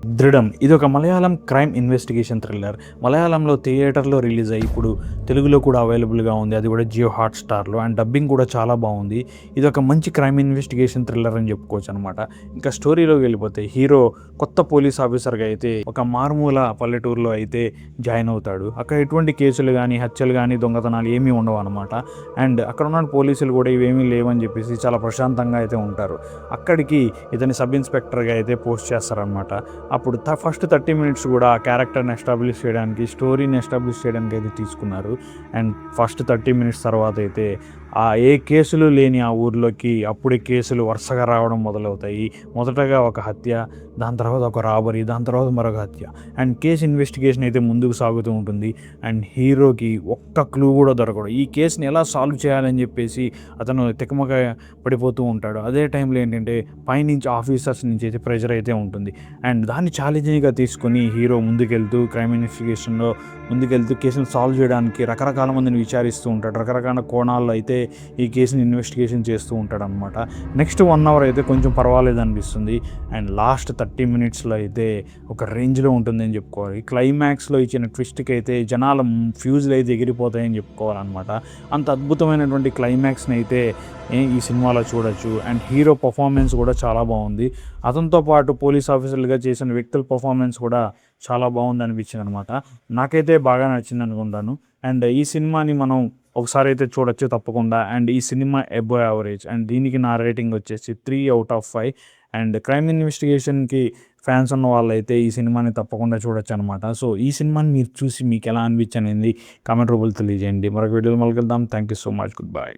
దృఢం ఇది ఒక Malayalam crime investigation thriller. మలయాళంలో థియేటర్లో రిలీజ్ అయ్యి ఇప్పుడు తెలుగులో కూడా అవైలబుల్గా ఉంది. అది కూడా జియో హాట్‌స్టార్‌లో. అండ్ డబ్బింగ్ కూడా చాలా బాగుంది. ఇది ఒక మంచి క్రైమ్ ఇన్వెస్టిగేషన్ థ్రిల్లర్ అని చెప్పుకోవచ్చు అనమాట. ఇంకా స్టోరీలోకి వెళ్ళిపోతే హీరో కొత్త పోలీస్ ఆఫీసర్గా అయితే ఒక మారుమూల పల్లెటూరులో అయితే జాయిన్ అవుతాడు. అక్కడ ఎటువంటి కేసులు కానీ, హత్యలు కానీ, దొంగతనాలు ఏమీ ఉండవు అనమాట. అండ్ అక్కడ ఉన్న పోలీసులు కూడా ఇవేమీ లేవని చెప్పేసి చాలా ప్రశాంతంగా అయితే ఉంటారు. అక్కడికి ఇతని సబ్ ఇన్స్పెక్టర్గా అయితే పోస్ట్ చేస్తారనమాట. అప్పుడు ఫస్ట్ 30 మినిట్స్ కూడా ఆ క్యారెక్టర్ని ఎస్టాబ్లిష్ చేయడానికి, స్టోరీని ఎస్టాబ్లిష్ చేయడానికి అయితే తీసుకున్నారు. అండ్ ఫస్ట్ 30 మినిట్స్ తర్వాత అయితే ఏ కేసులు లేని ఆ ఊర్లోకి అప్పుడే కేసులు వరుసగా రావడం మొదలవుతాయి. మొదటగా ఒక హత్య, దాని తర్వాత ఒక రాబరీ, దాని తర్వాత మరొక హత్య. అండ్ కేసు ఇన్వెస్టిగేషన్ అయితే ముందుకు సాగుతూ ఉంటుంది. అండ్ హీరోకి ఒక్క క్లూ కూడా దొరకడు. ఈ కేసుని ఎలా సాల్వ్ చేయాలని చెప్పేసి అతను తికమక పడిపోతూ ఉంటాడు. అదే టైంలో ఏంటంటే పైనుంచి ఆఫీసర్స్ నుంచి అయితే ప్రెషర్ అయితే ఉంటుంది. అండ్ దాన్ని ఛాలెంజింగ్గా తీసుకొని హీరో ముందుకెళ్తూ క్రైమ్ ఇన్వెస్టిగేషన్లో ముందుకెళ్తూ కేసును సాల్వ్ చేయడానికి రకరకాల మందిని విచారిస్తూ ఉంటాడు. రకరకాల కోణాల్లో అయితే ఈ కేసుని ఇన్వెస్టిగేషన్ చేస్తూ ఉంటాడు అనమాట. నెక్స్ట్ 1 అవర్ అయితే కొంచెం పర్వాలేదు అనిపిస్తుంది. అండ్ లాస్ట్ 30 మినిట్స్లో అయితే ఒక రేంజ్లో ఉంటుందని చెప్పుకోవాలి. క్లైమాక్స్లో ఇచ్చిన ట్విస్ట్కి అయితే జనాల ఫ్యూజులు అయితే ఎగిరిపోతాయని చెప్పుకోవాలన్నమాట. అంత అద్భుతమైనటువంటి క్లైమాక్స్ని అయితే ఈ సినిమాలో చూడొచ్చు. అండ్ హీరో పర్ఫార్మెన్స్ కూడా చాలా బాగుంది. అతనితో పాటు పోలీస్ ఆఫీసర్లుగా చేసిన వ్యక్తుల పర్ఫార్మెన్స్ కూడా చాలా బాగుంది అనిపించింది అనమాట. నాకైతే బాగా నచ్చింది అనుకుంటాను. అండ్ ఈ సినిమాని మనం ఒకసారి అయితే చూడొచ్చు తప్పకుండా. అండ్ ఈ సినిమా అబోవ్ యావరేజ్. అండ్ దీనికి నా రేటింగ్ వచ్చేసి 3/5. అండ్ క్రైమ్ ఇన్వెస్టిగేషన్కి ఫ్యాన్స్ ఉన్న వాళ్ళైతే ఈ సినిమాని తప్పకుండా చూడొచ్చు అనమాట. సో ఈ సినిమాని మీరు చూసి మీకు ఎలా అనిపించింది కామెంట్ రూపంలో తెలియజేయండి. మరొక వీడియోలో మళ్ళీ కలుద్దాం. Thank you so much. Good bye.